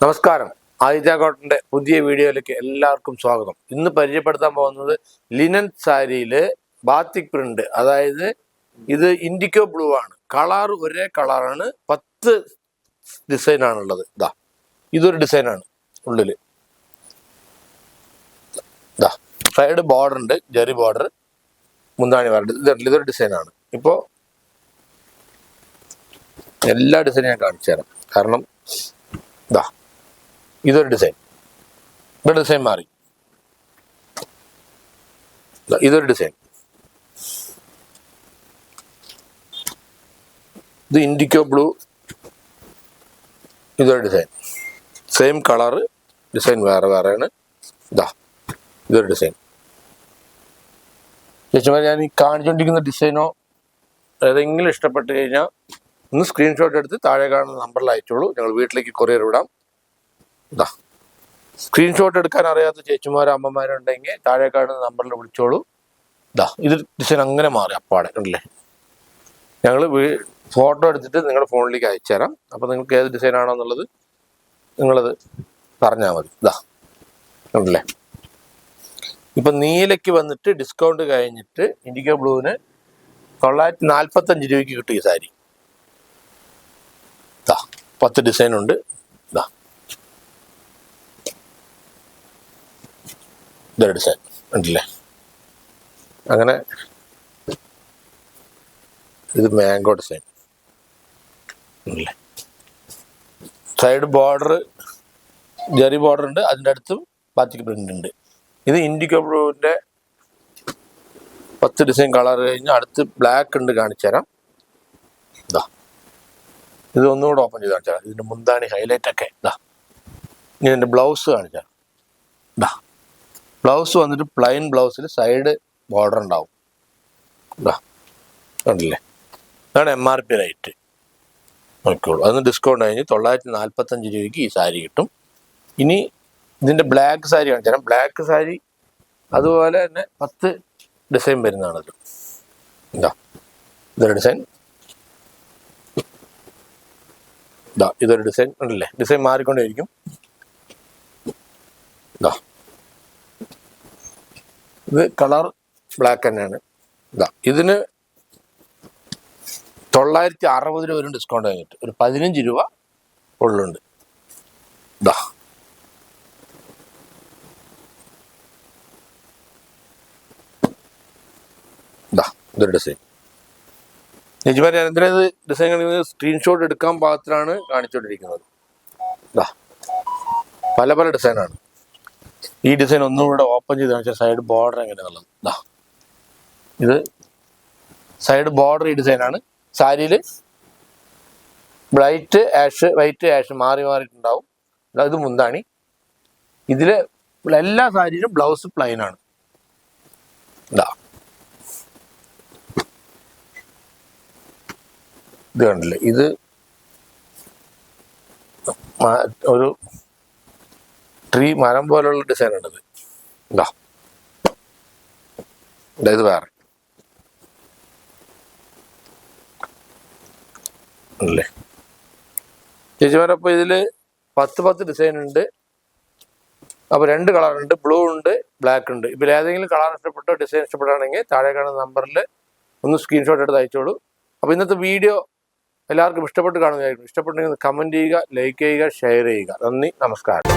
നമസ്കാരം. ആദിത്യ കോട്ടന്റെ പുതിയ വീഡിയോയിലേക്ക് എല്ലാവർക്കും സ്വാഗതം. ഇന്ന് പരിചയപ്പെടുത്താൻ പോകുന്നത് ലിനൻ സാരിയില് ബാത്തിക് പ്രിന്റ്, അതായത് ഇത് ഇൻഡിക്കോ ബ്ലൂ ആണ്. കളർ ഒരേ കളറാണ്, 10 ഡിസൈനാണുള്ളത്. ഇതാ ഇതൊരു ഡിസൈനാണ്. ഉള്ളില് ഇതാ സൈഡ് ബോർഡർ ഉണ്ട്, ജെറി ബോർഡർ, മുന്താണി ബോർഡർ. ഇതൊരു ഡിസൈനാണ്. ഇപ്പോൾ എല്ലാ ഡിസൈനും ഞാൻ കാണിച്ചു തരാം. കാരണം ഇതാ ഇതൊരു ഡിസൈൻ, ഇവിടെ ഡിസൈൻ മാറി. ഇതൊരു ഡിസൈൻ, ഇത് ഇൻഡിക്കോ ബ്ലൂ, ഇതൊരു ഡിസൈൻ. സെയിം കളറ്, ഡിസൈൻ വേറെ വേറെയാണ്. ഇതാ ഇതൊരു ഡിസൈൻ. ചേച്ചിമാർ, ഞാൻ ഈ കാണിച്ചുകൊണ്ടിരിക്കുന്ന ഡിസൈനോ ഏതെങ്കിലും ഇഷ്ടപ്പെട്ട് കഴിഞ്ഞാൽ ഒന്ന് സ്ക്രീൻഷോട്ട് എടുത്ത് താഴെ കാണുന്ന നമ്പറിൽ അയച്ചോളൂ. ഞങ്ങൾ വീട്ടിലേക്ക് കൊറിയർ വിടാം. ഇതാ സ്ക്രീൻഷോട്ട് എടുക്കാൻ അറിയാത്ത ചേച്ചിമാരോ അമ്മമാരുണ്ടെങ്കിൽ താഴെ കാണുന്ന നമ്പറിൽ വിളിച്ചോളൂ. ഇതാ ഇത് ഡിസൈൻ അങ്ങനെ മാറി അപ്പാടെ ഉണ്ടല്ലേ. ഞങ്ങൾ ഫോട്ടോ എടുത്തിട്ട് നിങ്ങളുടെ ഫോണിലേക്ക് അയച്ചു തരാം. അപ്പം നിങ്ങൾക്ക് ഏത് ഡിസൈൻ ആണോ എന്നുള്ളത് നിങ്ങളത് പറഞ്ഞാൽ മതി. ഇതാ ഉണ്ടല്ലേ. ഇപ്പം നീലയ്ക്ക് വന്നിട്ട് ഡിസ്കൗണ്ട് കഴിഞ്ഞിട്ട് ഇൻഡിക്കോ ബ്ലൂവിന് 945 രൂപയ്ക്ക് കിട്ടും ഈ സാരി. ഇതാ 10 ഡിസൈൻ ഉണ്ട്. ഇതാ ഇതൊരു ഡിസൈൻ ഉണ്ടല്ലേ. അങ്ങനെ ഇത് മാംഗോ ഡിസൈൻ ഉണ്ടല്ലേ. സൈഡ് ബോർഡർ ജെറി ബോർഡർ ഉണ്ട്, അതിൻ്റെ അടുത്തും ബാത്തിക് പ്രിന്റ് ഉണ്ട്. ഇത് ഇൻഡിക്കോ ബ്ലൂവിൻ്റെ 10 ഡിസൈൻ കളർ കഴിഞ്ഞ് അടുത്ത് ബ്ലാക്ക് ഉണ്ട്, കാണിച്ചു തരാം. ഇതാ ഇത് ഒന്നുകൂടെ ഓപ്പൺ ചെയ്ത് കാണിച്ചു തരാം. ഇതിൻ്റെ മുന്താണി ഹൈലൈറ്റ് ഒക്കെ ഇതാ. ഇനി ഇതിൻ്റെ ബ്ലൗസ് കാണിച്ചു തരാം. ഇതാ ബ്ലൗസ് വന്നിട്ട് പ്ലെയിൻ ബ്ലൗസിൽ സൈഡ് ബോർഡർ ഉണ്ടാവും. ഇതാ കണ്ടില്ലേ. ഇതാണ് MRP റേറ്റ്. നോക്കിക്കോളൂ. അതൊന്ന് ഡിസ്കൗണ്ട് കഴിഞ്ഞ് 945 രൂപയ്ക്ക് ഈ സാരി കിട്ടും. ഇനി ഇതിൻ്റെ ബ്ലാക്ക് സാരി കാണിച്ചു തരാം. ബ്ലാക്ക് സാരി അതുപോലെ തന്നെ 10 ഡിസൈൻ വരുന്നതാണത്. ഇതാ ഇതൊരു ഡിസൈൻ. ഇതാ ഇതൊരു ഡിസൈൻ ഉണ്ടല്ലേ. ഡിസൈൻ മാറിക്കൊണ്ടേയിരിക്കും. ഇതാ ഇത് കളർ ബ്ലാക്ക് തന്നെയാണ്. ഇതാ ഇതിന് 960 രൂപ വരും ഡിസ്കൗണ്ട് കഴിഞ്ഞിട്ട്. ഒരു 15 രൂപ ഉള്ളുണ്ട്. ഇതാ ഇതാ ഇതൊരു ഡിസൈൻ. ചേച്ചിമാർ, ഞാൻ എന്തിനാ ഇത് ഡിസൈൻ കാണിക്കുന്നത്? സ്ക്രീൻഷോട്ട് എടുക്കാൻ പാകത്തിലാണ് കാണിച്ചുകൊണ്ടിരിക്കുന്നത്. ഇതാ പല പല ഡിസൈനാണ്. ഈ ഡിസൈൻ ഒന്നും കൂടെ ഓപ്പൺ ചെയ്ത് കാണിച്ചാൽ സൈഡ് ബോർഡർ എങ്ങനെയാണുള്ളത്. ഇതാ ഇത് സൈഡ് ബോർഡർ ഈ ഡിസൈനാണ്. സാരിയിൽ വൈറ്റ് ആഷ് മാറി മാറിയിട്ടുണ്ടാവും. ഇത് മുന്താണി. ഇതിൽ എല്ലാ സാരിയിലും ബ്ലൗസ് പ്ലെയിൻ ആണ്. ഇതാ ഇത് കണ്ടില്ലേ. ഇത് ഒരു ട്രീ മരം പോലുള്ള ഡിസൈൻ ഉണ്ടത്. ഇതാ ഇത് വേറെ അല്ലേ ചേച്ചിമാരപ്പോൾ ഇതിൽ 10 ഡിസൈൻ ഉണ്ട്. അപ്പോൾ 2 കളറുണ്ട്, ബ്ലൂ ഉണ്ട്, ബ്ലാക്ക് ഉണ്ട്. ഇപ്പോൾ ഏതെങ്കിലും കളർ ഇഷ്ടപ്പെട്ടോ ഡിസൈൻ ഇഷ്ടപ്പെടുകയാണെങ്കിൽ താഴെ കാണുന്ന നമ്പറിൽ ഒന്ന് സ്ക്രീൻഷോട്ട് എടുത്ത് അയച്ചോളൂ. അപ്പോൾ ഇന്നത്തെ വീഡിയോ എല്ലാവർക്കും ഇഷ്ടപ്പെട്ട് കാണുന്നതായിരിക്കും. ഇഷ്ടപ്പെട്ടെങ്കിൽ കമൻറ്റ് ചെയ്യുക, ലൈക്ക് ചെയ്യുക, ഷെയർ ചെയ്യുക. നന്ദി, നമസ്കാരം.